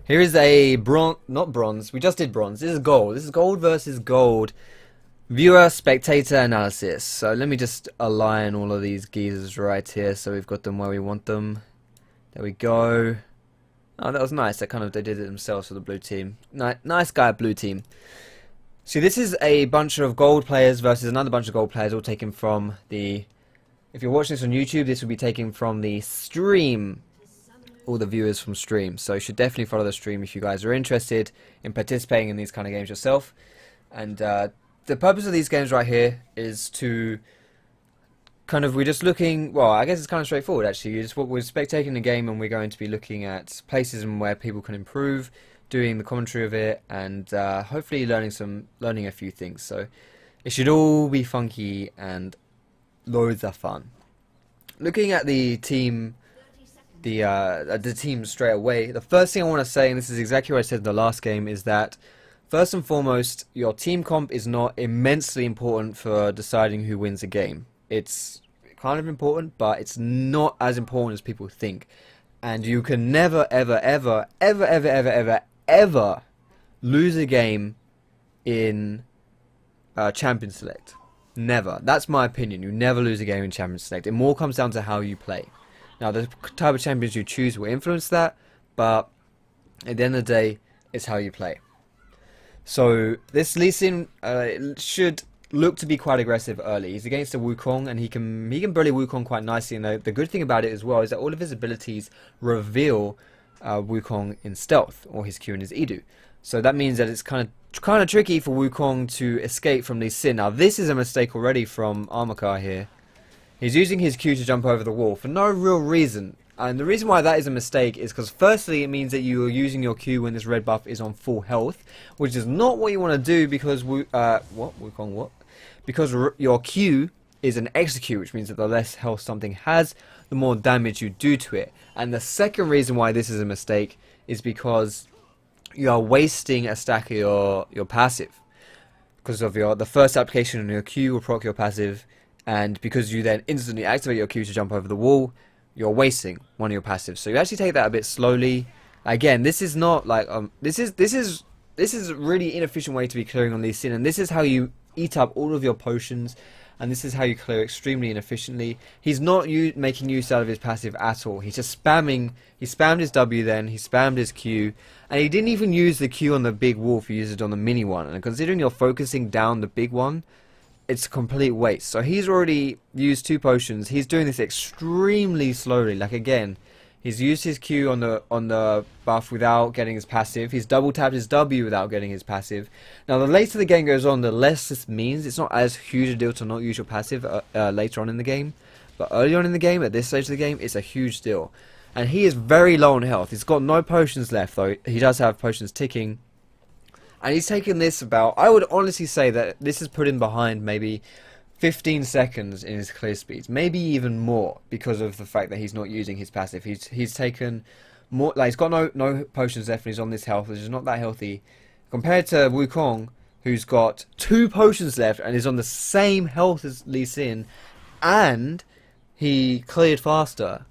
Here is a not bronze, we just did bronze, this is gold. This is gold versus gold viewer spectator analysis. So let me just align all of these geezers right here so we've got them where we want them. There we go. Oh, that was nice. They did it themselves for the blue team. Nice guy, blue team. So this is a bunch of gold players versus another bunch of gold players, all taken from the... If you're watching this on YouTube, this will be taken from the stream. All the viewers from stream. So you should definitely follow the stream if you guys are interested in participating in these kind of games yourself. And the purpose of these games right here is to... we're just looking, well, I guess it's kind of straightforward actually. We're spectating the game and we're going to be looking at places and where people can improve, doing the commentary of it, and hopefully learning a few things. So it should all be funky and loads of fun. Looking at the team, the team straight away, the first thing I want to say, and this is exactly what I said in the last game, is that first and foremost, your team comp is not immensely important for deciding who wins a game. It's kind of important, but it's not as important as people think. And you can never, ever, ever, ever, ever, ever, ever, ever lose a game in Champion Select. Never. That's my opinion. You never lose a game in Champion Select. It more comes down to how you play. Now, the type of champions you choose will influence that, but at the end of the day, it's how you play. So this Lee Sin should look to be quite aggressive early. He's against a Wukong, and he can bully Wukong quite nicely. And the good thing about it as well is that all of his abilities reveal Wukong in stealth, or his Q and his Edu. So that means that it's kind of tricky for Wukong to escape from Lee Sin. Now this is a mistake already from Armakar here. He's using his Q to jump over the wall for no real reason. And the reason why that is a mistake is because firstly it means that you are using your Q when this red buff is on full health, which is not what you want to do because because your Q is an execute, which means that the less health something has, the more damage you do to it. And the second reason why this is a mistake is because you are wasting a stack of your passive. Because of the first application on your Q will proc your passive, and because you then instantly activate your Q to jump over the wall, you're wasting one of your passives. So you actually take that a bit slowly. Again, this is not like this is a really inefficient way to be clearing on Lee Sin, and this is how you eat up all of your potions, and this is how you clear extremely inefficiently. He's not making use out of his passive at all. He's just spamming. He spammed his W, then he spammed his Q, and he didn't even use the Q on the big wolf. He used it on the mini one, and considering you're focusing down the big one, it's a complete waste. So he's already used 2 potions. He's doing this extremely slowly. Like again, he's used his Q on the buff without getting his passive. He's double tapped his W without getting his passive. Now the later the game goes on, the less this means. It's not as huge a deal to not use your passive later on in the game, but early on in the game, at this stage of the game, it's a huge deal. And he is very low on health. He's got no potions left though. He does have potions ticking. And he's taken this about, I would honestly say that this has put him behind maybe 15 seconds in his clear speeds, maybe even more, because of the fact that he's not using his passive. He's taken more, like he's got no potions left, and he's on this health, which is not that healthy, compared to Wukong, who's got 2 potions left and is on the same health as Lee Sin, and he cleared faster.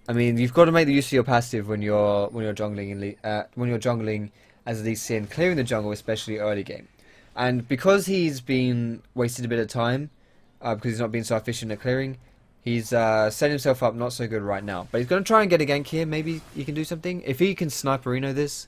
I mean, you've got to make the use of your passive when you're jungling as Lee Sin, clearing the jungle, especially early game. And because he's been wasted a bit of time, because he's not been so efficient at clearing, he's set himself up not so good right now. But he's going to try and get a gank here. Maybe he can do something. If he can sniperino this.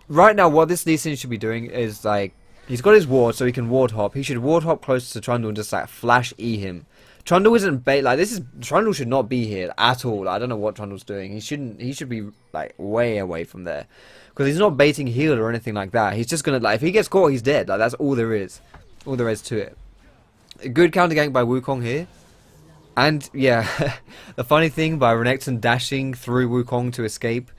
Right now, what this Lee Sin should be doing is, like, he's got his ward, so he can ward hop. He should ward hop close to Trundle and just, like, flash E him. Trundle isn't bait, like, Trundle should not be here at all. I don't know what Trundle's doing. He should be, like, way away from there. Because he's not baiting heal or anything like that. He's just gonna, like, if he gets caught, he's dead. Like, that's all there is. All there is to it. A good counter gank by Wukong here. And, yeah, the funny thing by Renekton dashing through Wukong to escape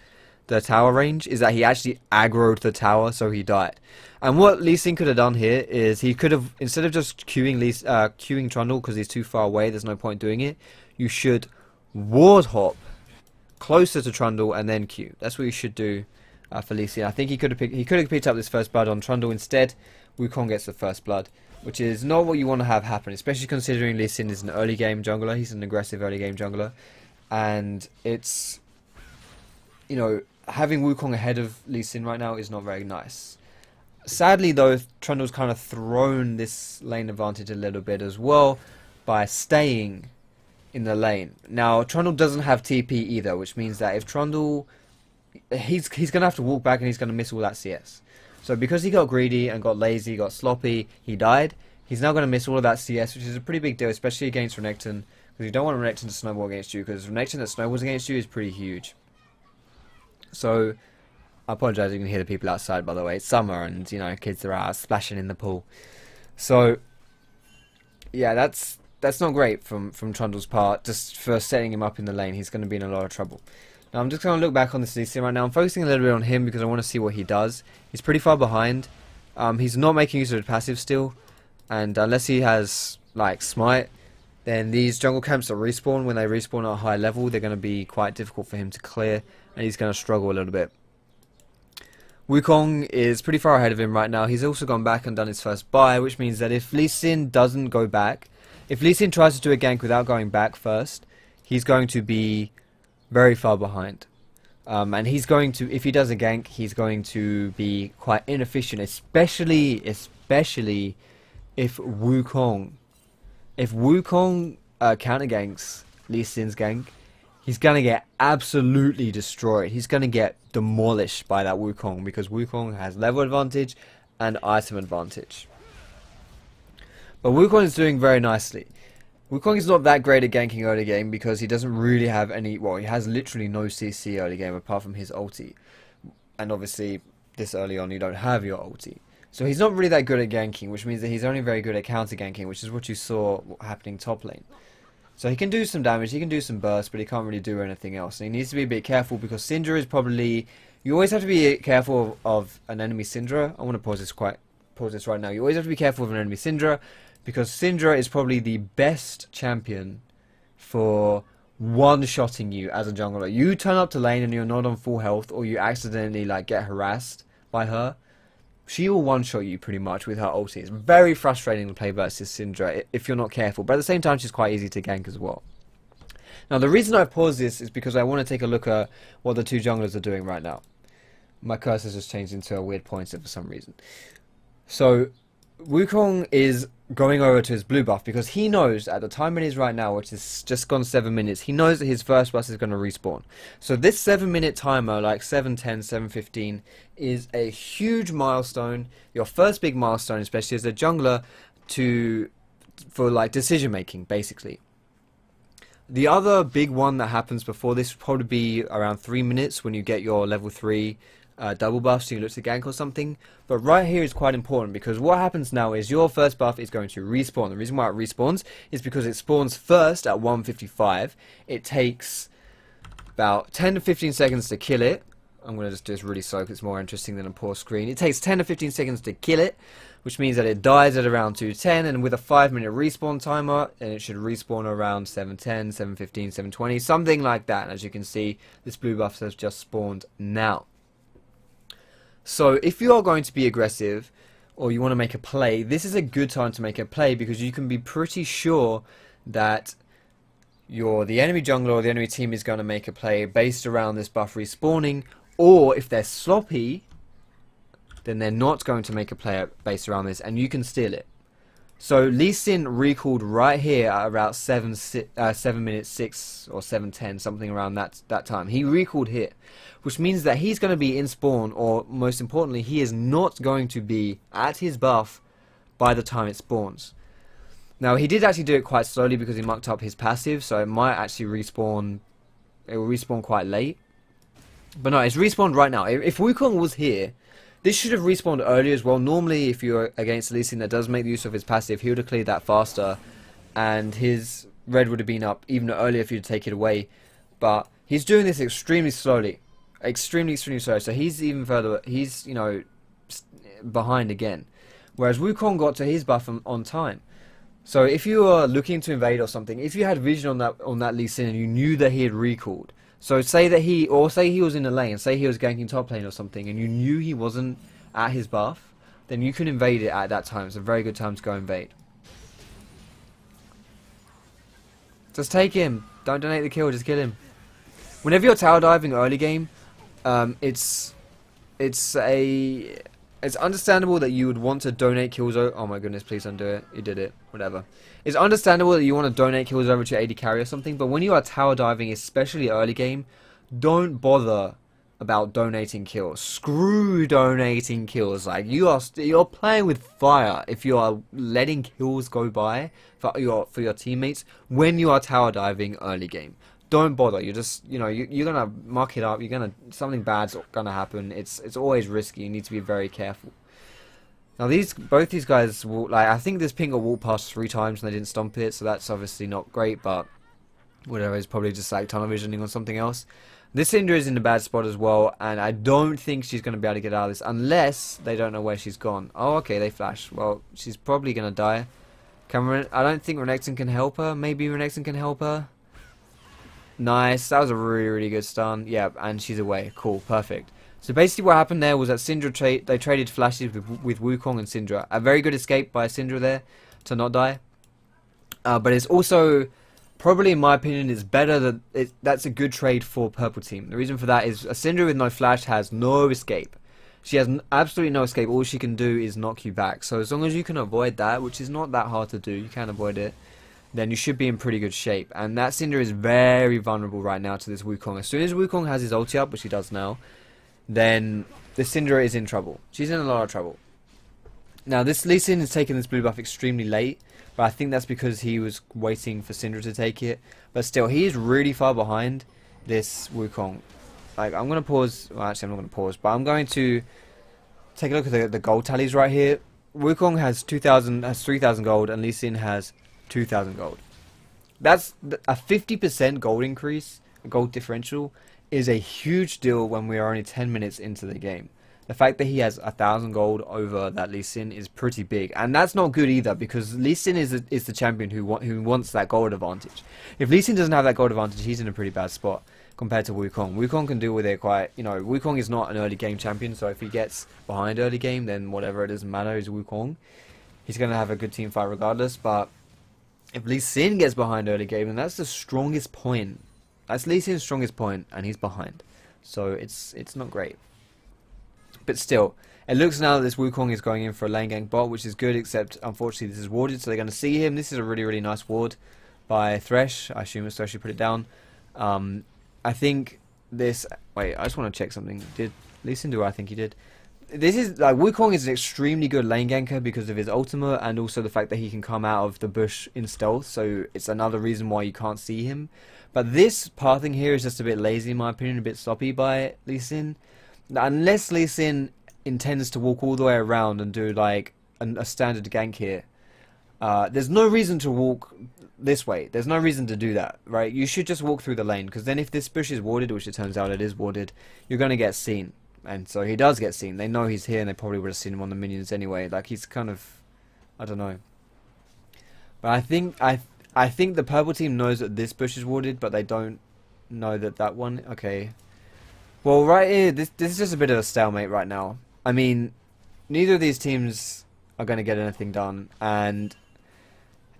the tower range is that he actually aggroed the tower, so he died. And what Lee Sin could have done here is he could have, instead of just queuing Trundle because he's too far away, there's no point doing it, you should ward hop closer to Trundle and then Q. That's what you should do for Lee Sin. I think he could have picked up this first blood on Trundle. Instead, Wukong gets the first blood, which is not what you want to have happen, especially considering Lee Sin is an early game jungler. He's an aggressive early game jungler, and it's, you know, having Wukong ahead of Lee Sin right now is not very nice. Sadly though, Trundle's kind of thrown this lane advantage a little bit as well by staying in the lane. Now Trundle doesn't have TP either, which means that if Trundle, he's going to have to walk back and he's going to miss all that CS. So because he got greedy and got lazy, got sloppy, he died. He's now going to miss all of that CS, which is a pretty big deal, especially against Renekton, because you don't want Renekton to snowball against you, because Renekton that snowballs against you is pretty huge. So I apologise, you can hear the people outside, by the way. It's summer and, you know, kids are out splashing in the pool. So, yeah, that's not great from Trundle's part, just for setting him up in the lane. He's going to be in a lot of trouble. Now, I'm just going to look back on this Lee Sin right now. I'm focusing a little bit on him because I want to see what he does. He's pretty far behind. He's not making use of his passive still. And unless he has, like, Smite, then these jungle camps that respawn, when they respawn at a high level, they're going to be quite difficult for him to clear. And he's going to struggle a little bit. Wukong is pretty far ahead of him right now. He's also gone back and done his first buy, which means that if Lee Sin doesn't go back, if Lee Sin tries to do a gank without going back first, he's going to be very far behind. And he's going to, if he does a gank, he's going to be quite inefficient, especially if Wukong counter ganks Lee Sin's gank, he's going to get absolutely destroyed. He's going to get demolished by that Wukong, because Wukong has level advantage and item advantage. But Wukong is doing very nicely. Wukong is not that great at ganking early game because he doesn't really have any, well, he has literally no CC early game apart from his ulti. And obviously, this early on you don't have your ulti. So he's not really that good at ganking, which means that he's only very good at counter ganking, which is what you saw happening top lane. So he can do some damage, he can do some burst, but he can't really do anything else. And he needs to be a bit careful because Syndra is probably, you always have to be careful of an enemy Syndra. I want to pause this right now. You always have to be careful of an enemy Syndra, because Syndra is probably the best champion for one-shotting you as a jungler. You turn up to lane and you're not on full health, or you accidentally like get harassed by her, she will one-shot you pretty much with her ulti. It's very frustrating to play versus Syndra if you're not careful, but at the same time she's quite easy to gank as well. Now the reason I paused this is because I want to take a look at what the two junglers are doing right now. My cursor's just changed into a weird pointer for some reason. So Wukong is going over to his blue buff because he knows at the time it is right now, which is just gone 7 minutes, he knows that his first buff is going to respawn. So this 7-minute timer, like 7:10, 7:15, is a huge milestone, your first big milestone, especially as a jungler, for like decision making basically. The other big one that happens before this would probably be around 3 minutes when you get your level 3 double buff, so you look to gank or something. But right here is quite important, because what happens now is your first buff is going to respawn. The reason why it respawns is because it spawns first at 155. It takes about 10 to 15 seconds to kill it. I'm going to just do this really slow because it's more interesting than a poor screen. It takes 10 to 15 seconds to kill it, which means that it dies at around 2:10, and with a 5-minute respawn timer, and it should respawn around 7:10, 7:15, 7:20, something like that. And as you can see, this blue buff has just spawned now. So if you are going to be aggressive, or you want to make a play, this is a good time to make a play, because you can be pretty sure that the enemy jungler or the enemy team is going to make a play based around this buff respawning, or if they're sloppy, then they're not going to make a play based around this, and you can steal it. So Lee Sin recalled right here at about 7 minutes 6 or 7:10, something around that time. He recalled here, which means that he's going to be in spawn, or most importantly, he is not going to be at his buff by the time it spawns. Now he did actually do it quite slowly because he mucked up his passive, so it might actually respawn. It will respawn quite late. But no, it's respawned right now. If Wukong was here, this should have respawned earlier as well. Normally, if you're against Lee Sin that does make use of his passive, he would have cleared that faster, and his red would have been up even earlier if you'd take it away. But he's doing this extremely slowly. Extremely slow. So he's even further, he's, you know, behind again. Whereas Wukong got to his buff on time. So if you are looking to invade or something, if you had vision on that Lee Sin and you knew that he had recalled, so say he was in the lane, say he was ganking top lane or something, and you knew he wasn't at his buff, then you can invade it at that time. It's a very good time to go invade. Just take him. Don't donate the kill, just kill him. Whenever you're tower diving early game, It's it's understandable that you would want to donate kills over. Oh my goodness, please don't do it. You did it. Whatever. It's understandable that you want to donate kills over to your AD carry or something, but when you are tower diving, especially early game, don't bother about donating kills. Screw donating kills. Like, you're playing with fire if you are letting kills go by for your teammates when you are tower diving early game. Don't bother. You're just, you're gonna muck it up. Something bad's gonna happen. It's always risky. You need to be very careful. Now both these guys will, I think this ping got walked past 3 times and they didn't stomp it, so that's obviously not great, but whatever, it's probably just like tunnel visioning on something else. This Syndra is in a bad spot as well, and I don't think she's going to be able to get out of this unless they don't know where she's gone. Oh, okay, they flash. Well, she's probably going to die. I don't think Renekton can help her. Maybe Renekton can help her. Nice, that was a really, really good stun. Yeah, and she's away. Cool, perfect. So basically what happened there was that Syndra they traded flashes with Wukong and Syndra. A very good escape by Syndra there to not die. But it's also, probably in my opinion, it's better that that's a good trade for purple team. The reason for that is a Syndra with no flash has no escape. She has absolutely no escape. All she can do is knock you back. So as long as you can avoid that, which is not that hard to do, you can avoid it, then you should be in pretty good shape. And that Syndra is very vulnerable right now to this Wukong. As soon as Wukong has his ulti up, which he does now, then the Syndra is in trouble. She's in a lot of trouble. Now this Lee Sin has taken this blue buff extremely late, but I think that's because he was waiting for Syndra to take it. But still, he is really far behind this Wukong. Like, I'm going to pause. Well, actually, I'm not going to pause, but I'm going to take a look at the gold tallies right here. Wukong has 3,000 gold, and Lee Sin has 2,000 gold. That's a 50% gold increase, a gold differential, is a huge deal when we are only 10 minutes into the game. The fact that he has 1,000 gold over that Lee Sin is pretty big, and that's not good either, because Lee Sin is the champion who wants that gold advantage. If Lee Sin doesn't have that gold advantage, he's in a pretty bad spot compared to Wukong. Wukong can deal with it quite, Wukong is not an early game champion, so if he gets behind early game, then whatever, it doesn't matter, he's Wukong. He's going to have a good team fight regardless, but if Lee Sin gets behind early game, then that's the strongest point. That's Lee Sin's strongest point, and he's behind. So it's not great. But still, it looks now that this Wukong is going in for a lane gank bot, which is good, except unfortunately this is warded, so they're going to see him. This is a really, really nice ward by Thresh. I assume it's Thresh who put it down. I think this... Wait, I just want to check something. Did Lee Sin do what I think he did? This is... Wukong is an extremely good lane ganker because of his ultimate, and also the fact that he can come out of the bush in stealth, so it's another reason why you can't see him. But this pathing here is just a bit lazy in my opinion, a bit sloppy by Lee Sin. Unless Lee Sin intends to walk all the way around and do like a standard gank here, there's no reason to walk this way. There's no reason to do that, right? You should just walk through the lane, because then if this bush is warded, which it turns out it is warded, you're going to get seen. And so he does get seen. They know he's here, and they probably would have seen him on the minions anyway. Like, he's kind of... I don't know. But I think the purple team knows that this bush is warded, but they don't know that that one... Okay. Well, right here, this is just a bit of a stalemate right now. I mean, neither of these teams are going to get anything done, and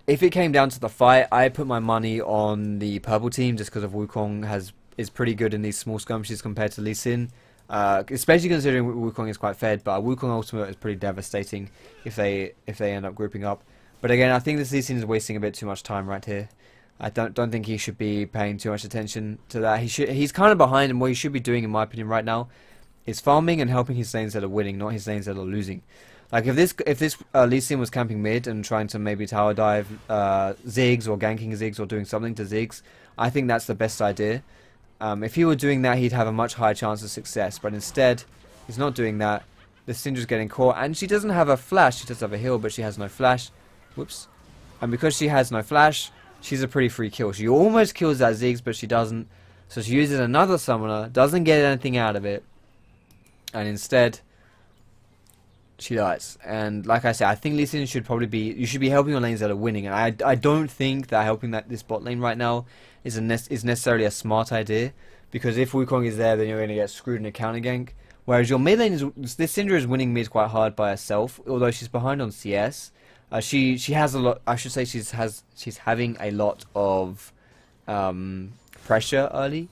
if it came down to the fight, I put my money on the purple team just because of Wukong is pretty good in these small skirmishes compared to Lee Sin. Especially considering Wukong is quite fed, but Wukong ultimate is pretty devastating if they end up grouping up. But again, I think this Lee Sin is wasting a bit too much time right here. I don't think he should be paying too much attention to that. He's kind of behind, and what he should be doing, in my opinion, right now, is farming and helping his lanes that are winning, not his lanes that are losing. Like if this Lee Sin was camping mid and trying to maybe tower dive Ziggs or ganking Ziggs or doing something to Ziggs, I think that's the best idea. If he were doing that, he'd have a much higher chance of success. But instead, he's not doing that. The Syndra's getting caught, and she doesn't have a flash. She does have a heal, but she has no flash. Whoops. And because she has no flash, she's a pretty free kill. She almost kills that Ziggs, but she doesn't. So she uses another summoner, doesn't get anything out of it, and instead she dies. And like I said, I think Lee Sin should probably be... You should be helping on lanes that are winning, and I don't think that helping this bot lane right now is necessarily a smart idea, because if Wukong is there, then you're going to get screwed in a counter gank. Whereas your mid lane is... This Syndra is winning mid quite hard by herself, although she's behind on CS. She has a lot... I should say she's having a lot of pressure early.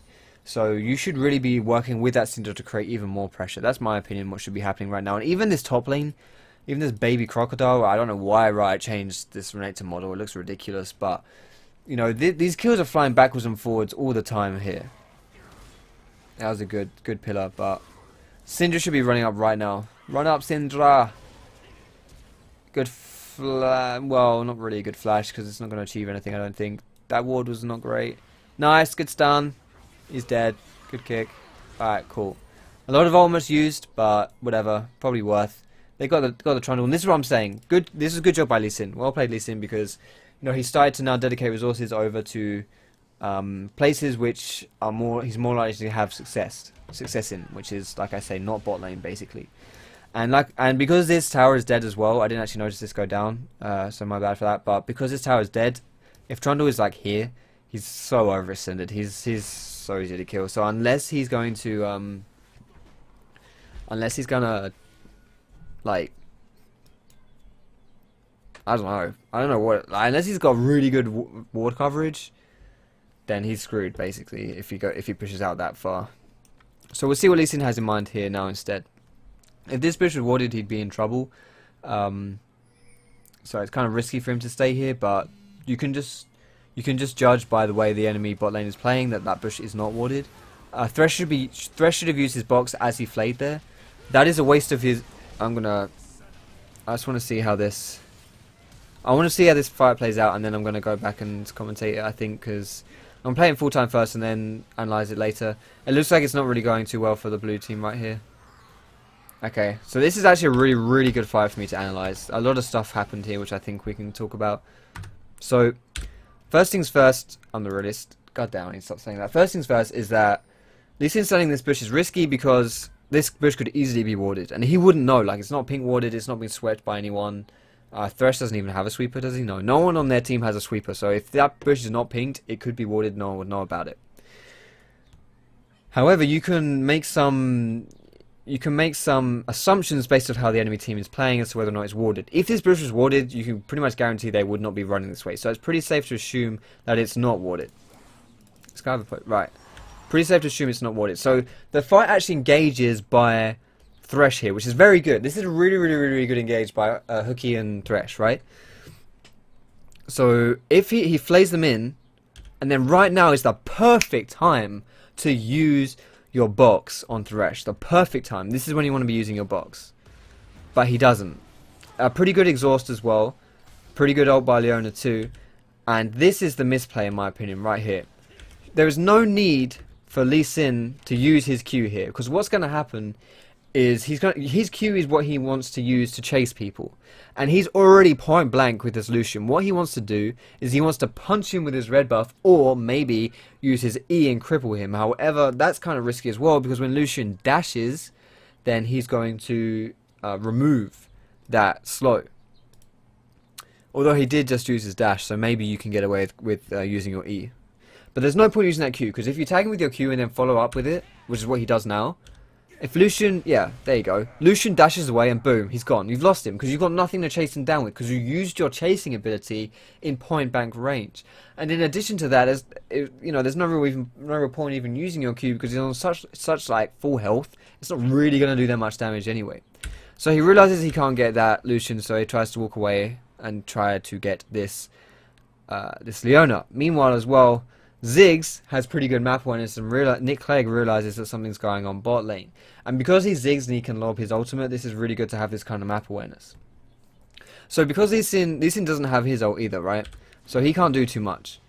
So you should really be working with that Syndra to create even more pressure. That's my opinion, what should be happening right now. And even this top lane, even this baby crocodile, I don't know why Riot changed this Renator model. It looks ridiculous, but you know, these kills are flying backwards and forwards all the time here. That was a good pillar, but Syndra should be running up right now. Run up, Syndra! Good well, not really a good flash, because it's not going to achieve anything, I don't think. That ward was not great. Nice, good stun. He's dead. Good kick. Alright, cool. A lot of ultimates used, but whatever. Probably worth. They got the trundle, and this is what I'm saying. Good. This is a good job by Lee Sin. Well played, Lee Sin, because you know he started to now dedicate resources over to places which are he's more likely to have success in, which is, like I say, not bot lane basically. And because this tower is dead as well, I didn't actually notice this go down, so my bad for that. But because this tower is dead, if Trundle is like here, he's so overextended. He's so easy to kill. So unless he's gonna like, I don't know what, unless he's got really good ward coverage, then he's screwed basically if he pushes out that far. So we'll see what Lee Sin has in mind here now instead. If this push was warded, he'd be in trouble. So it's kind of risky for him to stay here, but you can just judge by the way the enemy bot lane is playing that bush is not warded. Thresh should have used his box as he flayed there. That is a waste of his. I just want to see how this. I want to see how this fight plays out, and then I'm going to go back and commentate it, I think, because I'm playing full time first and then analyze it later. It looks like it's not really going too well for the blue team right here. Okay, so this is actually a really, really good fight for me to analyze. A lot of stuff happened here, which I think we can talk about. So, first things first, I'm the realist. God damn, I need to stop saying that. First things first is that Lee Sin selling this bush is risky because this bush could easily be warded, and he wouldn't know. Like, it's not pink warded, it's not being swept by anyone. Thresh doesn't even have a sweeper, does he? No. No one on their team has a sweeper, so if that bush is not pinked, it could be warded, no one would know about it. However, you can make some assumptions based on how the enemy team is playing as to whether or not it's warded. If this bush was warded, you can pretty much guarantee they would not be running this way. So it's pretty safe to assume that it's not warded. It's kind of right. Pretty safe to assume it's not warded. So the fight actually engages by Thresh here, which is very good. This is really, really, really, really good engage by Hooky and Thresh, right? So if he flays them in, and then right now is the perfect time to use your box on Thresh. The perfect time. This is when you want to be using your box. But he doesn't. Pretty good exhaust as well. Pretty good ult by Leona too. And this is the misplay in my opinion right here. There is no need for Lee Sin to use his Q here. Because what's going to happen is his Q is what he wants to use to chase people. And he's already point blank with this Lucian. What he wants to do is he wants to punch him with his red buff, or maybe use his E and cripple him. However, that's kind of risky as well, because when Lucian dashes, then he's going to remove that slow. Although he did just use his dash, so maybe you can get away with using your E. But there's no point using that Q, because if you tag him with your Q and then follow up with it, which is what he does now, if Lucian, yeah, there you go. Lucian dashes away and boom, he's gone. You've lost him because you've got nothing to chase him down with because you used your chasing ability in point blank range. And in addition to that, there's no real point even using your Q because he's on such like full health. It's not really going to do that much damage anyway. So he realizes he can't get that Lucian, so he tries to walk away and try to get this Leona. Meanwhile, as well, Ziggs has pretty good map awareness, and Nick Clegg realizes that something's going on bot lane. And because he's Ziggs and he can lob his ultimate, this is really good to have this kind of map awareness. So because Lee Sin doesn't have his ult either, right? So he can't do too much.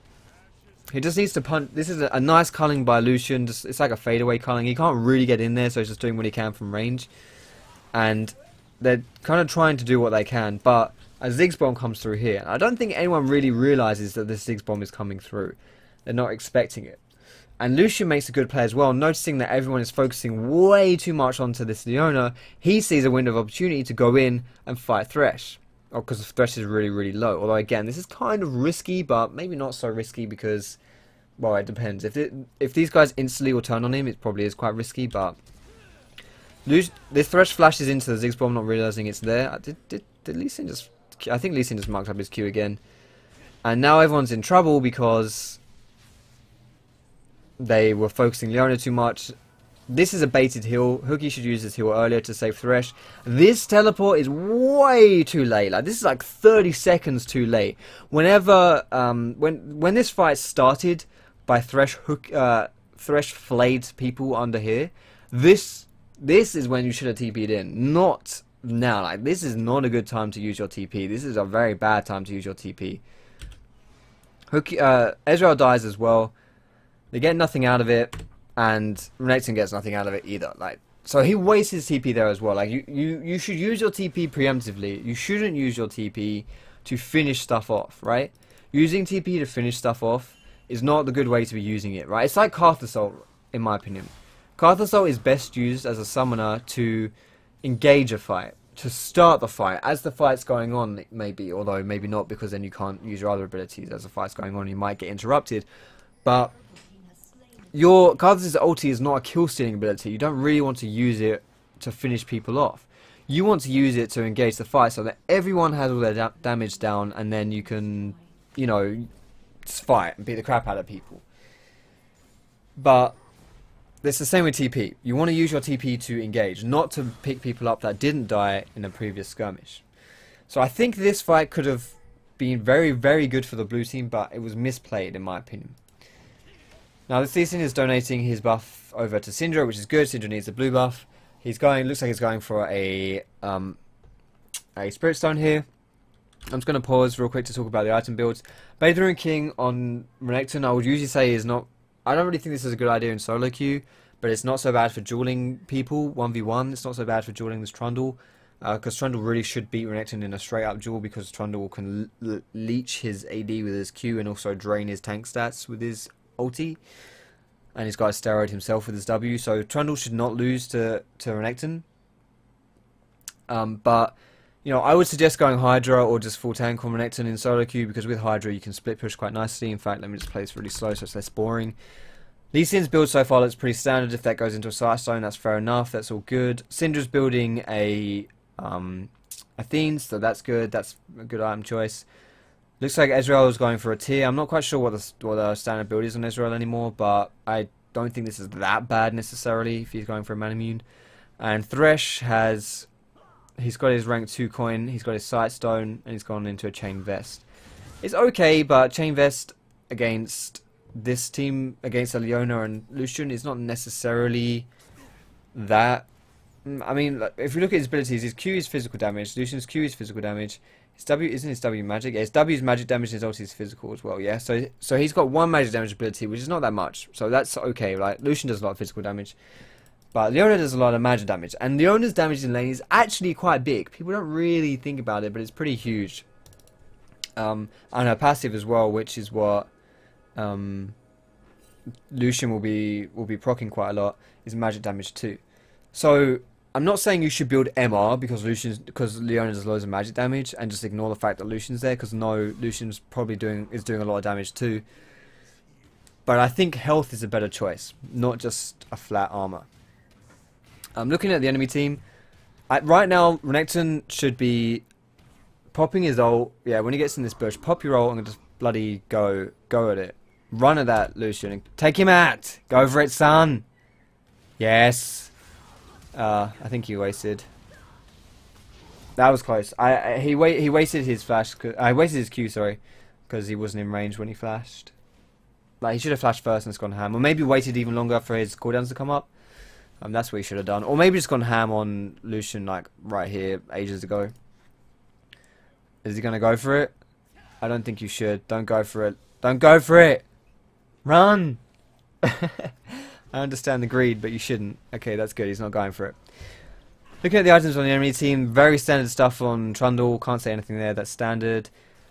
He just needs to punch. This is a nice culling by Lucian. It's like a fadeaway culling. He can't really get in there, so he's just doing what he can from range. And they're kind of trying to do what they can, but a Ziggs bomb comes through here. I don't think anyone really realizes that this Ziggs bomb is coming through. They're not expecting it. And Lucian makes a good play as well, noticing that everyone is focusing way too much onto this Leona. He sees a window of opportunity to go in and fight Thresh. Because Thresh is really, really low. Although, again, this is kind of risky, but maybe not so risky because, well, it depends. If these guys instantly will turn on him, it probably is quite risky, but this Thresh flashes into the Ziggs bomb, not realizing it's there. Did Lee Sin just... I think Lee Sin just marked up his Q again. And now everyone's in trouble because... they were focusing Leona too much. This is a baited heal. Hooky should use his heal earlier to save Thresh. This teleport is way too late. Like, this is like 30 seconds too late. Whenever, when this fight started by Thresh flayed people under here, this is when you should have TP'd in, not now. Like, this is not a good time to use your TP. This is a very bad time to use your TP. Hooky, Ezreal dies as well. They get nothing out of it. And Renekton gets nothing out of it either. Like, so he wastes his TP there as well. Like, you should use your TP preemptively. You shouldn't use your TP to finish stuff off, right? Using TP to finish stuff off is not the good way to be using it, right? It's like Karth Assault, in my opinion. Karth Assault is best used as a summoner to engage a fight, to start the fight. As the fight's going on, maybe, although maybe not, because then you can't use your other abilities as the fight's going on. You might get interrupted. But your Karthus' ulti is not a kill stealing ability. You don't really want to use it to finish people off. You want to use it to engage the fight so that everyone has all their damage down, and then you can, you know, just fight and beat the crap out of people. But it's the same with TP. You want to use your TP to engage, not to pick people up that didn't die in a previous skirmish. So I think this fight could have been very, very good for the blue team, but it was misplayed in my opinion. Now, this Lee Sin is donating his buff over to Syndra, which is good. Syndra needs a blue buff. He's going, looks like he's going for a Spirit Stone here. I'm just going to pause real quick to talk about the item builds. Bather and King on Renekton, I would usually say is not, I don't really think this is a good idea in solo queue, but it's not so bad for dueling people, 1v1. It's not so bad for dueling this Trundle, because Trundle really should beat Renekton in a straight up duel, because Trundle can leech his AD with his Q and also drain his tank stats with his ulti, and he's got a steroid himself with his W, so Trundle should not lose to Renekton. But you know, I would suggest going Hydra or just full tank on Renekton in solo queue, because with Hydra you can split push quite nicely. In fact, let me just play this really slow so it's less boring. Lee Sin's build so far looks pretty standard. If that goes into a Sight Stone, that's fair enough, that's all good. Syndra's building a Athene, so that's good, that's a good item choice. Looks like Ezreal is going for a tier. I'm not quite sure what the standard build is on Ezreal anymore, but I don't think this is that bad necessarily if he's going for a Manamune. And Thresh has, he's got his rank 2 coin, he's got his Sight Stone, and he's gone into a Chain Vest. It's okay, but Chain Vest against this team, against Leona and Lucian, is not necessarily that. I mean, if you look at his abilities, his Q is physical damage, Lucian's Q is physical damage. His W, isn't his W magic? Yeah, his W is magic damage, and his ulti is physical as well, yeah? So he's got one magic damage ability, which is not that much. So that's okay, like, Lucian does a lot of physical damage. But Leona does a lot of magic damage. And Leona's damage in lane is actually quite big. People don't really think about it, but it's pretty huge. And her passive as well, which is what Lucian will be proccing quite a lot, is magic damage too. So I'm not saying you should build MR because Leona does loads of magic damage and just ignore the fact that Lucian's there, because no, Lucian's probably doing a lot of damage too. But I think health is a better choice, not just a flat armor. I'm looking at the enemy team. Right now, Renekton should be popping his ult. Yeah, when he gets in this bush, pop your ult and just bloody go at it. Run at that Lucian and take him out. Go for it, son. Yes. I think he wasted. That was close. He wasted his flash. I wasted his Q, sorry, because he wasn't in range when he flashed. Like, he should have flashed first and just gone ham, or maybe waited even longer for his cooldowns to come up. That's what he should have done, or maybe just gone ham on Lucian, like right here, ages ago. Is he gonna go for it? I don't think you should. Don't go for it. Don't go for it. Run. I understand the greed, but you shouldn't. Okay, that's good. He's not going for it. Looking at the items on the enemy team, very standard stuff on Trundle. Can't say anything there. That's standard.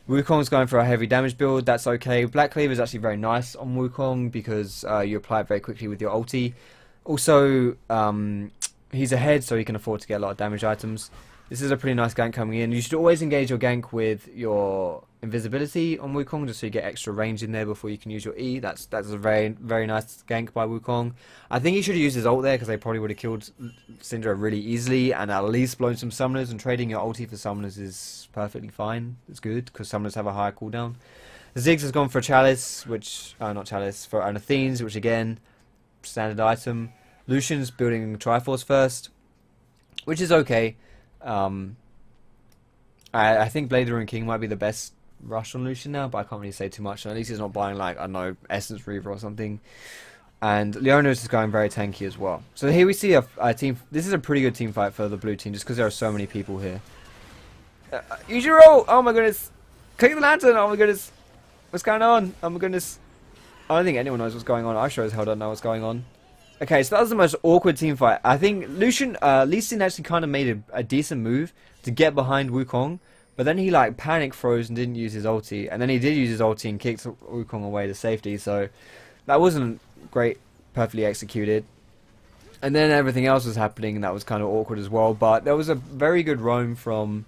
Wukong's going for a heavy damage build. That's okay. Black Cleaver is actually very nice on Wukong because you apply it very quickly with your ulti. Also, he's ahead, so he can afford to get a lot of damage items. This is a pretty nice gank coming in. You should always engage your gank with your invisibility on Wukong, just so you get extra range in there before you can use your E. That's a very, very nice gank by Wukong. I think he should have used his ult there, because they probably would have killed Syndra really easily and at least blown some summoners, and trading your ulti for summoners is perfectly fine. It's good, because summoners have a higher cooldown. Ziggs has gone for a Chalice, which not Chalice, for an Athene's, which again standard item. Lucian's building Triforce first, which is okay. I think Blade of the Rune King might be the best rush on Lucian now, but I can't really say too much. At least he's not buying, like, I don't know, Essence Reaver or something. And Leona's is going very tanky as well. So here we see a team. This is a pretty good team fight for the blue team, just because there are so many people here. Use your ult! Oh my goodness! Click the lantern! Oh my goodness! What's going on? Oh my goodness! I don't think anyone knows what's going on. I sure as hell don't know what's going on. Okay, so that was the most awkward team fight. I think Lee Sin actually kind of made a decent move to get behind Wukong, but then he like panic froze and didn't use his ulti, and then he did use his ulti and kicked Wukong away to safety, so that wasn't great, perfectly executed. And then everything else was happening, and that was kind of awkward as well, but there was a very good roam from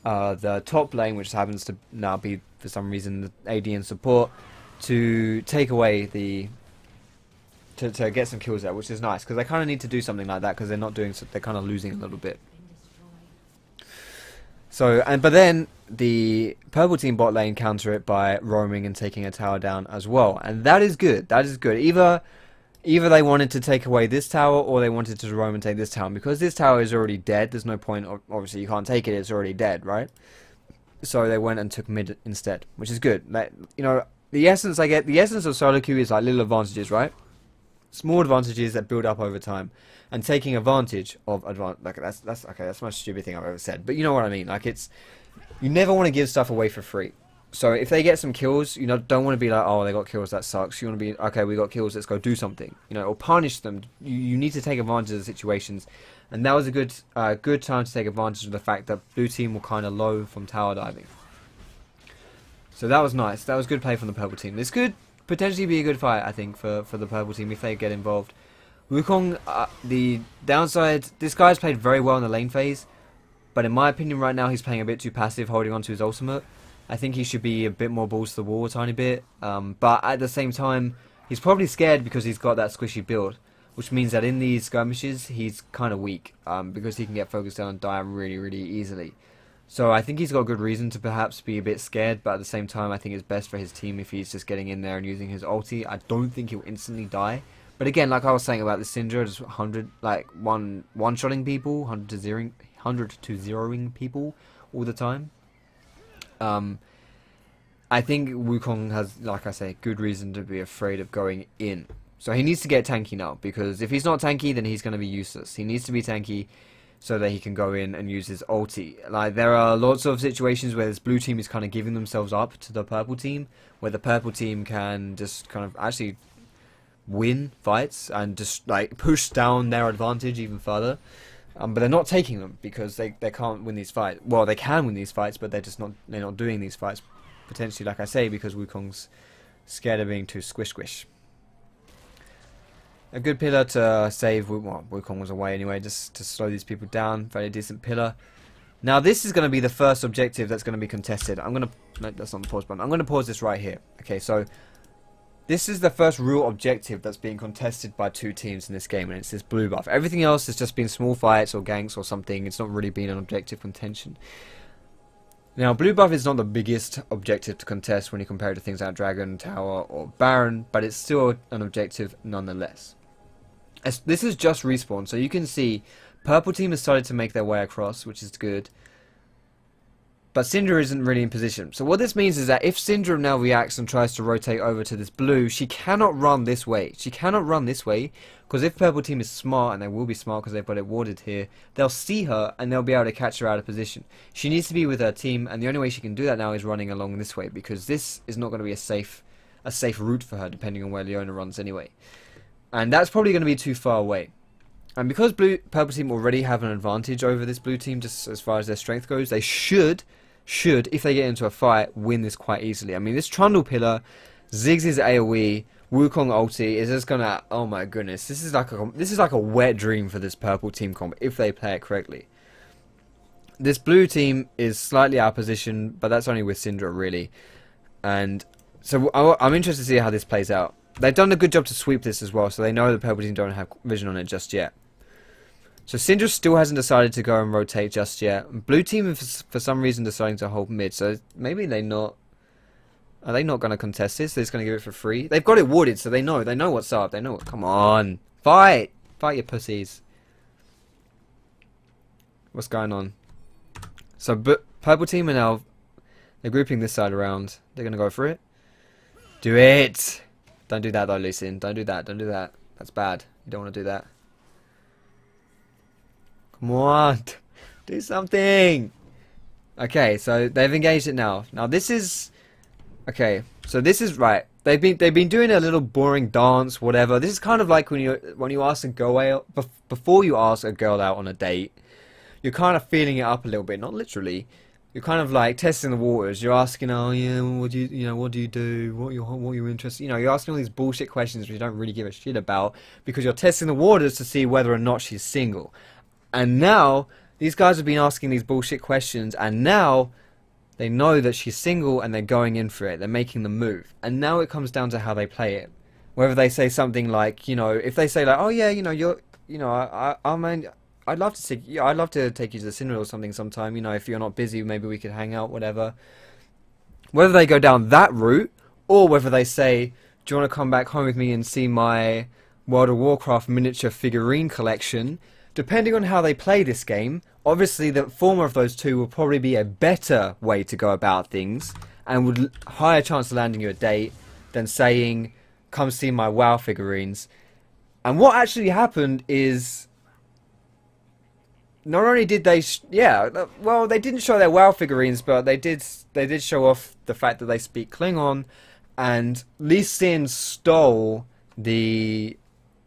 the top lane, which happens to now be, for some reason, the AD and support, to take away the... To get some kills there, which is nice, because they kind of need to do something like that, because they're not doing so, they're kind of losing a little bit. So, but then the purple team bot lane counter it by roaming and taking a tower down as well, and that is good. That is good. Either they wanted to take away this tower, or they wanted to roam and take this tower, because this tower is already dead. There's no point. Obviously, you can't take it. It's already dead, right? So they went and took mid instead, which is good. Like, you know, the essence of solo queue is like little advantages, right? Small advantages that build up over time, and taking advantage of like that's the most stupid thing I've ever said, but you know what I mean. Like, it's, you never want to give stuff away for free. So if they get some kills, you know, don't want to be like, oh, they got kills, that sucks. You want to be, okay, we got kills, let's go do something, you know, or punish them. You need to take advantage of the situations, and that was a good time to take advantage of the fact that blue team were kind of low from tower diving. So that was nice. That was good play from the purple team. This could potentially be a good fight, I think, for the purple team if they get involved. Wukong, the downside, this guy's played very well in the lane phase, but in my opinion right now he's playing a bit too passive, holding on to his ultimate. I think he should be a bit more balls to the wall a tiny bit, but at the same time he's probably scared because he's got that squishy build, which means that in these skirmishes he's kind of weak, because he can get focused down and die really, really easily. So I think he's got good reason to perhaps be a bit scared, but at the same time I think it's best for his team if he's just getting in there and using his ulti. I don't think he'll instantly die. But again, like I was saying about the Syndra, just 100, like one-shotting people, 100 to 0ing people all the time. I think Wukong has, like I say, good reason to be afraid of going in. So he needs to get tanky now, because if he's not tanky, then he's going to be useless. He needs to be tanky so that he can go in and use his ulti. Like, there are lots of situations where this blue team is kind of giving themselves up to the purple team, where the purple team can just kind of actually win fights and just like push down their advantage even further. But they're not taking them because they can't win these fights. Well, they can win these fights, but they're not doing these fights, potentially, like I say, because Wukong's scared of being too squish. A good pillar to save. Well, Wukong was away anyway, just to slow these people down. Very decent pillar. Now this is going to be the first objective that's going to be contested. No, that's not the pause button. I'm going to pause this right here. Okay, so this is the first real objective that's being contested by two teams in this game, and it's this blue buff. Everything else has just been small fights or ganks or something. It's not really been an objective contention. Now, blue buff is not the biggest objective to contest when you compare it to things like Dragon, Tower, or Baron, but it's still an objective nonetheless. This is just respawn, so you can see purple team has started to make their way across, which is good. But Syndra isn't really in position. So what this means is that if Syndra now reacts and tries to rotate over to this blue, she cannot run this way. She cannot run this way, because if purple team is smart, and they will be smart because they've got it warded here, they'll see her and they'll be able to catch her out of position. She needs to be with her team, and the only way she can do that now is running along this way, because this is not going to be a safe route for her, depending on where Leona runs anyway. And that's probably going to be too far away. And because purple team already have an advantage over this blue team, just as far as their strength goes, they should, if they get into a fight, win this quite easily. I mean, this Trundle pillar, Ziggs' AoE, Wukong ulti is just gonna, oh my goodness, this is like a wet dream for this purple team comp if they play it correctly. This blue team is slightly out of position, but that's only with Syndra really. And so I'm interested to see how this plays out. They've done a good job to sweep this as well, so they know the purple team don't have vision on it just yet. So Syndra still hasn't decided to go and rotate just yet. Blue team is for some reason deciding to hold mid, so maybe they're not... Are they not going to contest this? They're just going to give it for free? They've got it warded, so they know what's up. They know what... Come on. Fight! Fight, you pussies. What's going on? So, purple team are now... They're grouping this side around. They're going to go for it. Do it! Don't do that though, Lucien. Don't do that. Don't do that. That's bad. You don't want to do that. Come on. Do something! Okay, so they've engaged it now. Now this is... Okay, so this is right. They've been doing a little boring dance, whatever. This is kind of like when you ask a girl out before you ask a girl out on a date. You're kind of feeling it up a little bit, not literally. You're kind of like testing the waters. You're asking, oh yeah, what do you do? What you're interested? You know, you're asking all these bullshit questions which you don't really give a shit about because you're testing the waters to see whether or not she's single. And now these guys have been asking these bullshit questions, and now they know that she's single and they're going in for it. They're making the move. And now it comes down to how they play it. Whether they say something like, you know, if they say like, oh yeah, I'd love to take you to the cinema or something sometime, you know, if you're not busy, maybe we could hang out, whatever. Whether they go down that route, or whether they say, do you want to come back home with me and see my World of Warcraft miniature figurine collection? Depending on how they play this game, obviously the former of those two will probably be a better way to go about things and would higher chance of landing you a date than saying, come see my WoW figurines. And what actually happened is, not only did they, well, they didn't show their WoW figurines, but they did show off the fact that they speak Klingon, and Lee Sin stole the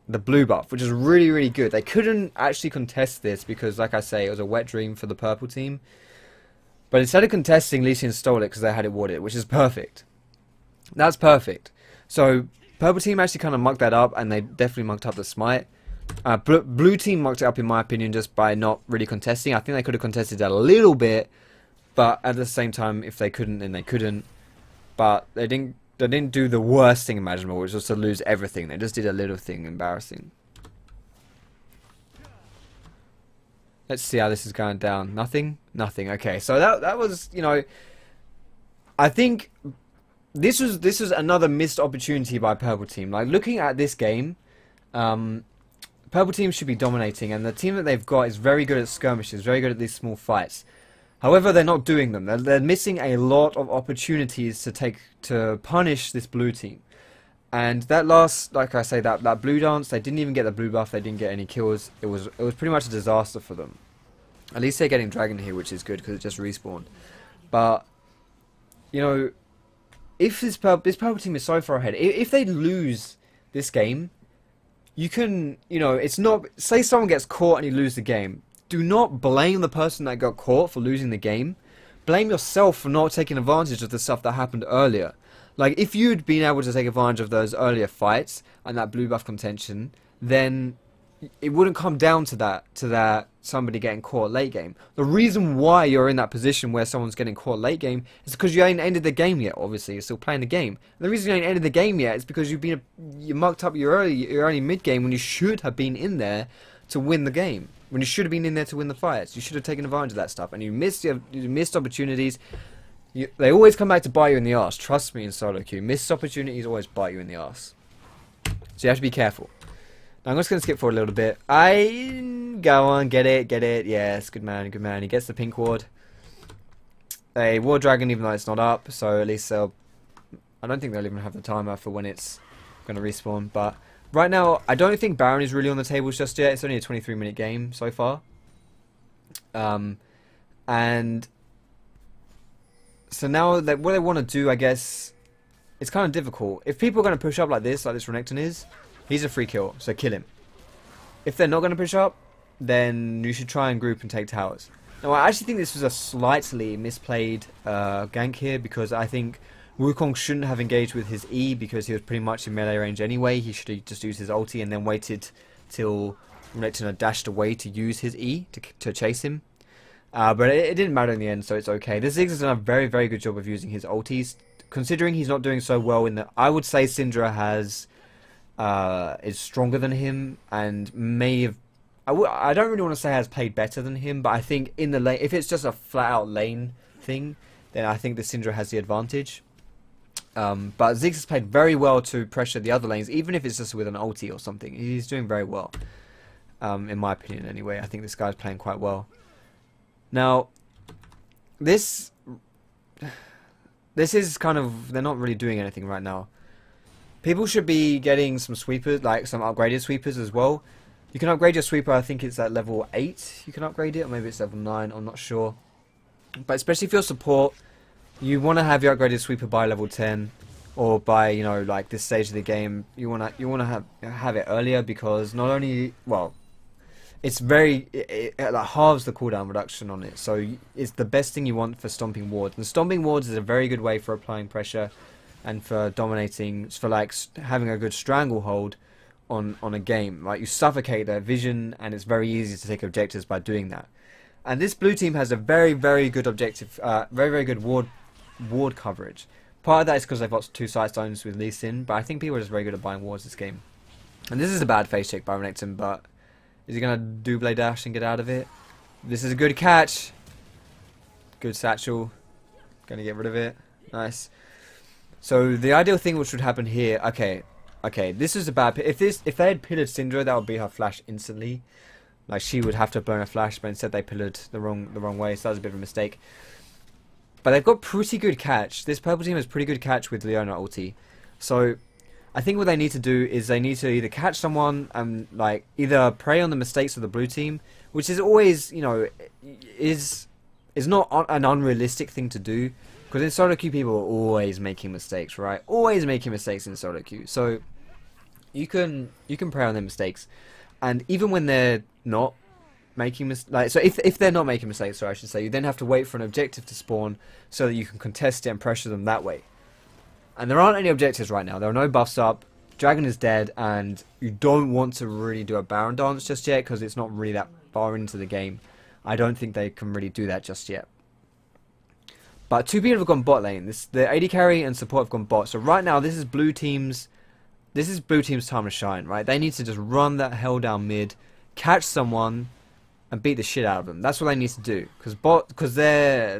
blue buff, which is really, really good. They couldn't actually contest this because, like I say, it was a wet dream for the purple team. But instead of contesting, Lee Sin stole it because they had it warded, which is perfect. That's perfect. So, purple team actually kind of mucked that up, and they definitely mucked up the smite. Blue team mucked it up, in my opinion, just by not really contesting. I think they could have contested that a little bit, but at the same time, if they couldn't, then they couldn't. But they didn't do the worst thing imaginable, which was to lose everything. They just did a little thing embarrassing. Let's see how this is going down. Nothing? Nothing. Okay, so that was, you know, I think this was another missed opportunity by purple team. Like, looking at this game, purple team should be dominating, and the team that they've got is very good at skirmishes, very good at these small fights. However, they're not doing them. They're missing a lot of opportunities to punish this blue team. And that last, like I say, that blue dance, they didn't even get the blue buff. They didn't get any kills. It was pretty much a disaster for them. At least they're getting dragon here, which is good because it just respawned. But you know, if this purple team is so far ahead, if they lose this game, you can, you know, it's not. Say someone gets caught and you lose the game. Do not blame the person that got caught for losing the game. Blame yourself for not taking advantage of the stuff that happened earlier. Like, if you'd been able to take advantage of those earlier fights and that blue buff contention, then it wouldn't come down to that somebody getting caught late game. The reason why you're in that position where someone's getting caught late game is because you ain't ended the game yet. Obviously, you're still playing the game. And the reason you ain't ended the game yet is because you mucked up your early mid game when you should have been in there to win the game. When you should have been in there to win the fights. You should have taken advantage of that stuff, and you missed opportunities. They always come back to bite you in the arse. Trust me in solo queue. Missed opportunities always bite you in the arse. So you have to be careful. Now I'm just going to skip forward a little bit. Go on, get it. Yes, good man. He gets the pink ward. A war dragon, even though it's not up. So at least I don't think they'll even have the timer for when it's going to respawn. But right now, I don't think Baron is really on the tables just yet. It's only a 23-minute game so far. And so now what they want to do, I guess, it's kind of difficult. If people are going to push up like this Renekton is, he's a free kill, so kill him. If they're not going to push up, then you should try and group and take towers. Now, I actually think this was a slightly misplayed gank here, because I think Wukong shouldn't have engaged with his E because he was pretty much in melee range anyway. He should have just used his ulti and then waited till Renekton had dashed away to use his E to chase him. But it didn't matter in the end, so it's okay. The Ziggs has done a very, very good job of using his ultis. Considering he's not doing so well in the... I would say Syndra is stronger than him and may have... I don't really want to say has played better than him, but I think in the lane... If it's just a flat-out lane thing, then I think the Syndra has the advantage. But Ziggs has played very well to pressure the other lanes, even if it's just with an ulti or something. He's doing very well, in my opinion anyway. I think this guy's playing quite well. Now, this is kind of, they're not really doing anything right now. People should be getting some sweepers, like some upgraded sweepers as well. You can upgrade your sweeper, I think it's at level 8, you can upgrade it, or maybe it's level 9, I'm not sure. But especially if you're support, you want to have your upgraded sweeper by level 10, or by, you know, like this stage of the game. You want to have it earlier, because not only, well, it's it like halves the cooldown reduction on it, so it's the best thing you want for stomping wards. And stomping wards is a very good way for applying pressure and for dominating, for like having a good stranglehold on a game. Like, you suffocate their vision, and it's very easy to take objectives by doing that. And this blue team has a very good objective, very good ward coverage. Part of that is because they've got 2 sight stones with Lee Sin, but I think people are just very good at buying wards this game. And this is a bad face check by Renekton, but is he going to double dash and get out of it? This is a good catch. Good satchel. Going to get rid of it. Nice. So the ideal thing which would happen here, okay, this is a bad, if they had pillared Syndra, that would be her flash instantly. Like, she would have to burn a flash, but instead they pillared the wrong way, so that was a bit of a mistake. But they've got pretty good catch. This purple team has pretty good catch with Leona ulti. So I think what they need to do is they need to either catch someone and like either prey on the mistakes of the blue team, which is always, you know, is not an unrealistic thing to do, because in solo queue people are always making mistakes, right? Always making mistakes in solo queue. So you can prey on their mistakes, and even when they're not making mistakes, so if they're not making mistakes, sorry, I should say, you then have to wait for an objective to spawn so that you can contest it and pressure them that way. And there aren't any objectives right now. There are no buffs up. Dragon is dead, and you don't want to really do a Baron dance just yet, because it's not really that far into the game. I don't think they can really do that just yet. But 2 people have gone bot lane. The AD carry and support have gone bot. So right now, this is blue team's time to shine, right? They need to just run that hell down mid, catch someone, and beat the shit out of them. That's what they need to do, because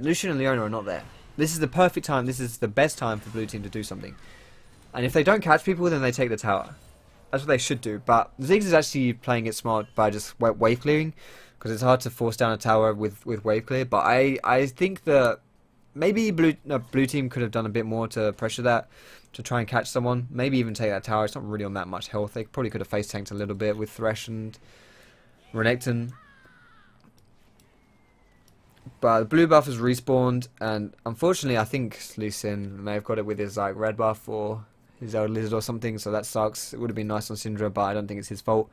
Lucian and Leona are not there. This is the perfect time. This is the best time for blue team to do something. And if they don't catch people, then they take the tower. That's what they should do. But Ziggs is actually playing it smart by just wave clearing, because it's hard to force down a tower with wave clear. But I think that maybe blue team could have done a bit more to pressure that, to try and catch someone. Maybe even take that tower. It's not really on that much health. They probably could have face tanked a little bit with Thresh and Renekton. But the blue buff has respawned, and unfortunately I think Lee Sin may have got it with his like red buff or his old lizard or something, so that sucks. It would have been nice on Syndra, but I don't think it's his fault.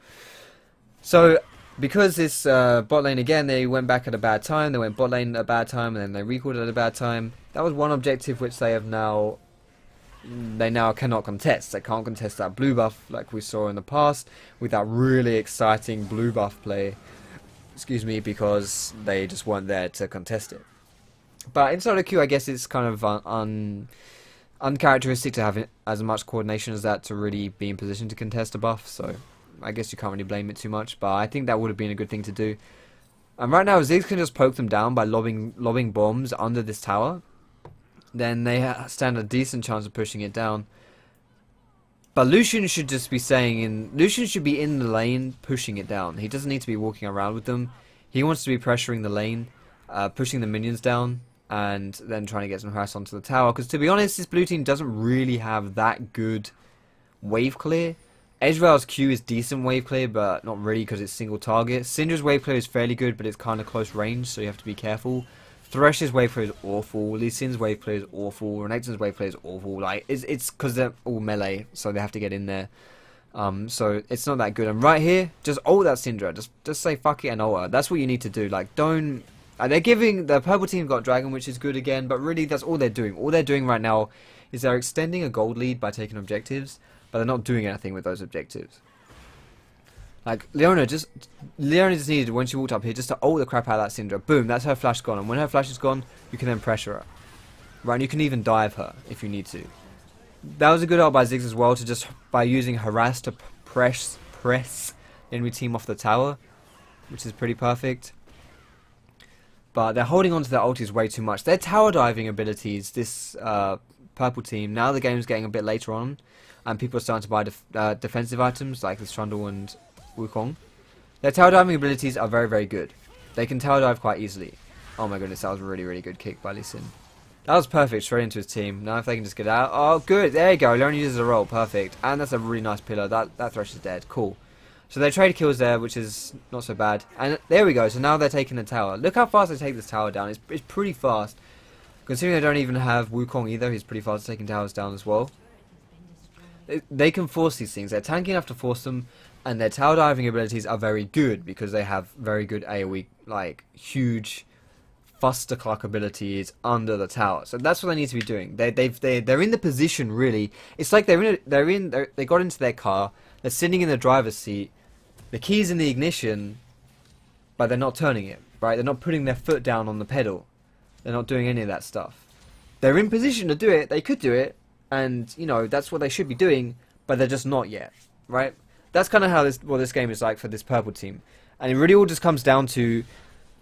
So because this bot lane again, they went back at a bad time, they went bot lane at a bad time, and then they recalled at a bad time. That was one objective which they now cannot contest. They can't contest that blue buff like we saw in the past with that really exciting blue buff play. Excuse me, because they just weren't there to contest it. But in solo queue, I guess it's kind of uncharacteristic to have as much coordination as that to really be in position to contest a buff. So I guess you can't really blame it too much. But I think that would have been a good thing to do. And right now, Ziggs can just poke them down by lobbing bombs under this tower. Then they stand a decent chance of pushing it down. But Lucian should just be Lucian should be in the lane pushing it down. He doesn't need to be walking around with them. He wants to be pressuring the lane, pushing the minions down, and then trying to get some harass onto the tower. Because to be honest, this blue team doesn't really have that good wave clear. Ezreal's Q is decent wave clear, but not really because it's single target. Syndra's wave clear is fairly good, but it's kind of close range, so you have to be careful. Thresh's wave clear is awful. Lee Sin's wave clear is awful. Renekton's wave clear is awful. Like it's because they're all melee, so they have to get in there. So it's not that good. And right here, just ult that Syndra. Just say fuck it and ult her. That's what you need to do. Like don't. They're giving the purple team got Dragon, which is good again, but really that's all they're doing. All they're doing right now is they're extending a gold lead by taking objectives, but they're not doing anything with those objectives. Like, Leona just needed, when she walked up here, just to ult the crap out of that Syndra. Boom, that's her flash gone. And when her flash is gone, you can then pressure her. Right, and you can even dive her if you need to. That was a good ult by Ziggs as well, to just, by using harass to press the enemy team off the tower, which is pretty perfect. But they're holding on to their ultis way too much. Their tower diving abilities, this purple team, now the game's getting a bit later on, and people are starting to buy defensive items like this Trundle and Wukong. Their tail diving abilities are very, very good. They can tail dive quite easily. Oh my goodness, that was a really, really good kick by Lee Sin. That was perfect, straight into his team. Now if they can just get out. Oh, good. There you go. Leon uses a roll. Perfect. And that's a really nice pillar. That Thresh is dead. Cool. So they trade kills there, which is not so bad. And there we go. So now they're taking the tower. Look how fast they take this tower down. It's pretty fast. Considering they don't even have Wukong either, he's pretty fast at taking towers down as well. They can force these things. They're tanky enough to force them. And their tower diving abilities are very good because they have very good AoE, like huge fuster-cluck abilities under the tower. So that's what they need to be doing. They're in the position really. It's like they got into their car. They're sitting in the driver's seat. The key's in the ignition, but they're not turning it. Right? They're not putting their foot down on the pedal. They're not doing any of that stuff. They're in position to do it. They could do it, and you know that's what they should be doing, but they're just not yet. Right? That's kind of how this game is like for this purple team, and it really all just comes down to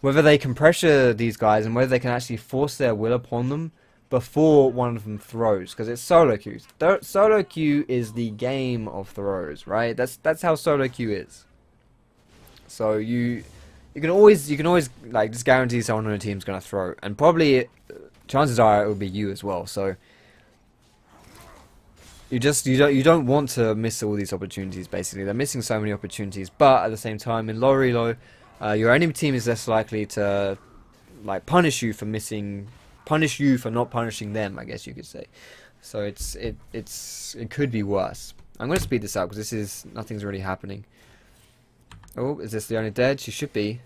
whether they can pressure these guys and whether they can actually force their will upon them before one of them throws, because it's solo queue. Solo queue is the game of throws, right? That's how solo queue is. So you can always like just guarantee someone on a team's gonna throw, and probably chances are it will be you as well. So you don't want to miss all these opportunities. Basically, they're missing so many opportunities, but at the same time, in low reload, your enemy team is less likely to like punish you for not punishing them, I guess you could say. So it could be worse. I'm going to speed this up because nothing's really happening. Oh, is this Leona dead? She should be.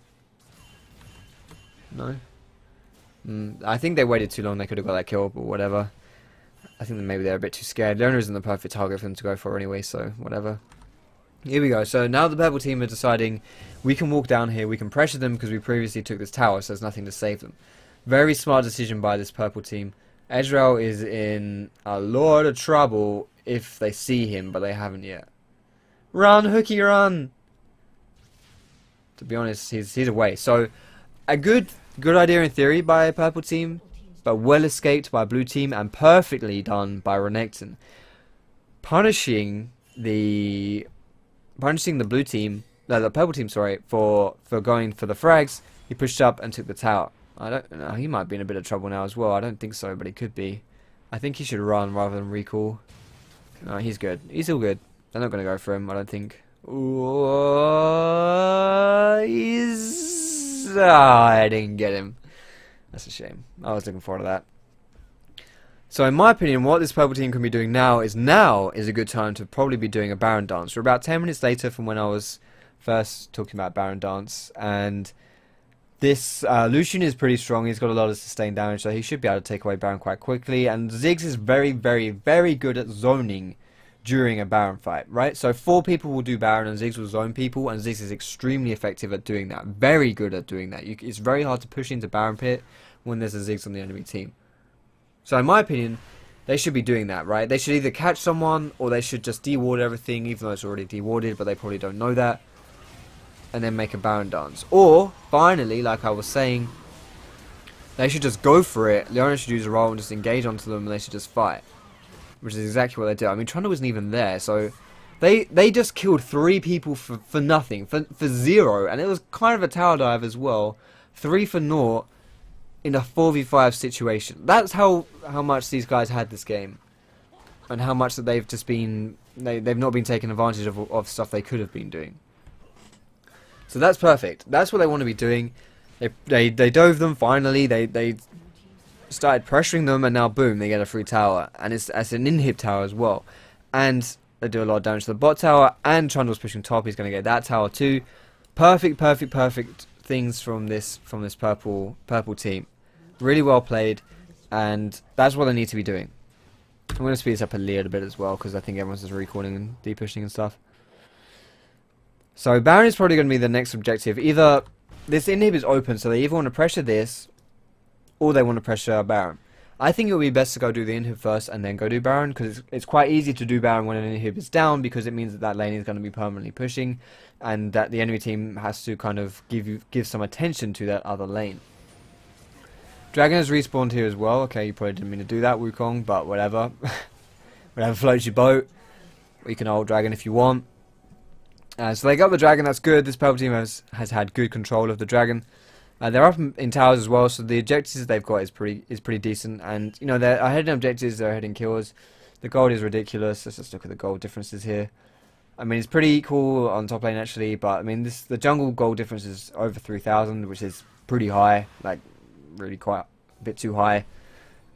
No. I think they waited too long. They could have got that kill, but whatever. I think that maybe they're a bit too scared. Leona isn't the perfect target for them to go for anyway, so whatever. Here we go. So now the purple team are deciding we can walk down here, we can pressure them because we previously took this tower, so there's nothing to save them. Very smart decision by this purple team. Ezreal is in a lot of trouble if they see him, but they haven't yet. Run, Hooky, run! To be honest, he's away. So a good idea in theory by a purple team, but well escaped by blue team and perfectly done by Renekton. Punishing the blue team, no, the purple team, sorry, for going for the frags. He pushed up and took the tower. I don't know, he might be in a bit of trouble now as well. I don't think so, but he could be. I think he should run rather than recall. No, he's good. He's all good. They're not going to go for him, I don't think. I didn't get him. That's a shame. I was looking forward to that. So in my opinion, what this purple team can be doing now is a good time to probably be doing a Baron dance. We're about 10 minutes later from when I was first talking about Baron dance, and this Lucian is pretty strong. He's got a lot of sustained damage, so he should be able to take away Baron quite quickly. And Ziggs is very, very, very good at zoning during a Baron fight, right? So 4 people will do Baron and Ziggs will zone people, and Ziggs is extremely effective at doing that. Very good at doing that. It's very hard to push into Baron pit when there's a Ziggs on the enemy team. So in my opinion, they should be doing that, right? They should either catch someone or they should just deward everything, even though it's already dewarded, but they probably don't know that, and then make a Baron dance. Or, finally, like I was saying, they should just go for it. Leona should use a roll and just engage onto them, and they should just fight. Which is exactly what they do. I mean, Trundle wasn't even there, so they just killed 3 people for nothing, for 0, and it was kind of a tower dive as well. 3 for naught in a 4v5 situation. That's how much these guys had this game, and how much that they've just been they've not been taking advantage of stuff they could have been doing. So that's perfect. That's what they want to be doing. They dove them finally. They started pressuring them, and now boom, they get a free tower, and it's an inhib tower as well, and they do a lot of damage to the bot tower. And Trundle's pushing top. He's going to get that tower too. Perfect things from this purple team. Really well played, and that's what they need to be doing. I'm going to speed this up a little bit as well because I think everyone's just recalling and depushing and stuff. So Baron is probably going to be the next objective. Either this inhib is open, so they either want to pressure this, or they want to pressure Baron. I think it would be best to go do the inhib first and then go do Baron, because it's quite easy to do Baron when an inhib is down, because it means that lane is going to be permanently pushing, and that the enemy team has to kind of give some attention to that other lane. Dragon has respawned here as well. Okay, you probably didn't mean to do that, Wukong, but whatever. Whatever floats your boat. You can ult Dragon if you want. So they got the Dragon, that's good. This purple team has had good control of the Dragon. They're up in towers as well, so the objectives they've got is pretty decent. And, you know, they're ahead in objectives, they're ahead in kills. The gold is ridiculous. Let's just look at the gold differences here. I mean, it's pretty equal on top lane, actually, but, I mean, the jungle gold difference is over 3,000, which is pretty high. Like, really quite a bit too high.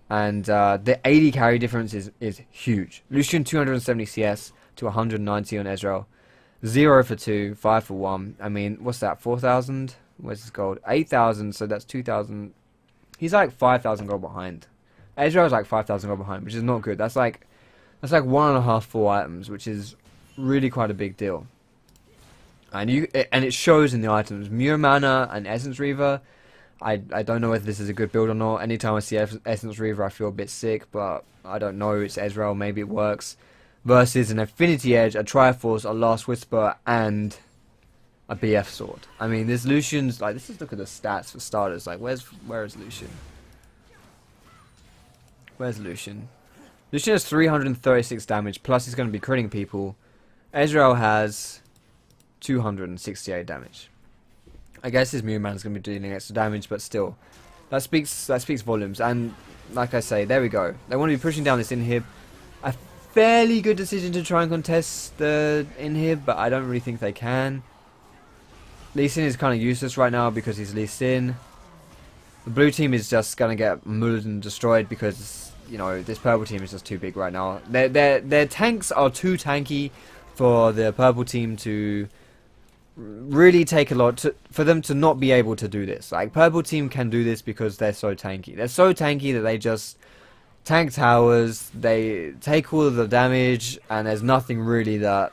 And the 80 carry difference is huge. Lucian 270 CS to 190 on Ezreal. 0 for 2, 5 for 1. I mean, what's that, 4,000? Where's his gold? 8,000, so that's 2,000. He's like 5,000 gold behind. Ezreal's like 5,000 gold behind, which is not good. That's like 1.5 full items, which is really quite a big deal. And it shows in the items. Muir Mana and Essence Reaver. I don't know whether this is a good build or not. Anytime I see Essence Reaver, I feel a bit sick, but I don't know. It's Ezreal, maybe it works. Versus an Affinity Edge, a Triforce, a Last Whisper, and a BF Sword. I mean, this Lucian's like, let's just look at the stats for starters. Like, where is Lucian? Where's Lucian? Lucian has 336 damage, plus he's going to be critting people. Ezreal has 268 damage. I guess his Mew Man's going to be dealing extra damage, but still, that speaks volumes. And like I say, there we go. They want to be pushing down this inhib. A fairly good decision to try and contest the inhib, but I don't really think they can. Lee Sin is kind of useless right now because he's Lee Sin. The blue team is just going to get mullered and destroyed because, you know, this purple team is just too big right now. Their tanks are too tanky for the purple team to really take a lot for them to not be able to do this. Like, purple team can do this because they're so tanky. They're so tanky that they just tank towers, they take all of the damage, and there's nothing really that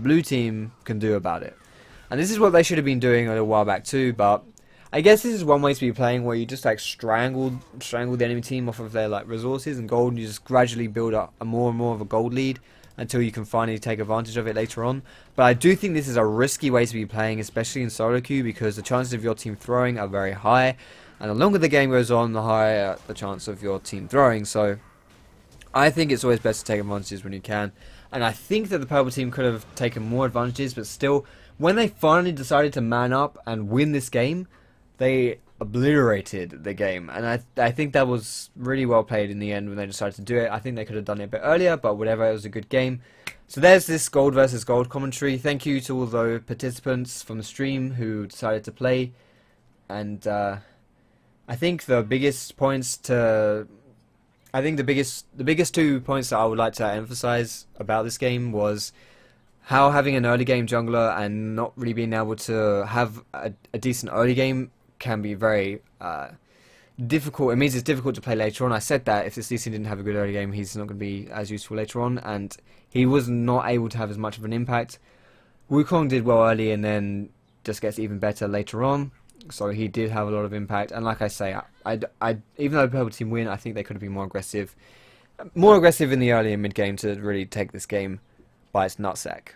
blue team can do about it. And this is what they should have been doing a little while back too, but I guess this is one way to be playing, where you just like strangle the enemy team off of their like resources and gold, and you just gradually build up a more and more of a gold lead until you can finally take advantage of it later on. But I do think this is a risky way to be playing, especially in solo queue, because the chances of your team throwing are very high, and the longer the game goes on, the higher the chance of your team throwing. So I think it's always best to take advantages when you can, and I think that the purple team could have taken more advantages, but still, when they finally decided to man up and win this game, they obliterated the game, and I think that was really well played in the end when they decided to do it. I think they could have done it a bit earlier, but whatever, it was a good game. So there's this gold versus gold commentary. Thank you to all the participants from the stream who decided to play, and I think the biggest points to... I think the biggest 2 points that I would like to emphasize about this game was how having an early game jungler and not really being able to have a decent early game can be very difficult. It means it's difficult to play later on. I said that if this Lee Sin didn't have a good early game, he's not going to be as useful later on, and he was not able to have as much of an impact. Wukong did well early and then just gets even better later on, so he did have a lot of impact. And like I say, even though the purple team win, I think they could have been more aggressive in the early and mid game to really take this game by its nutsack.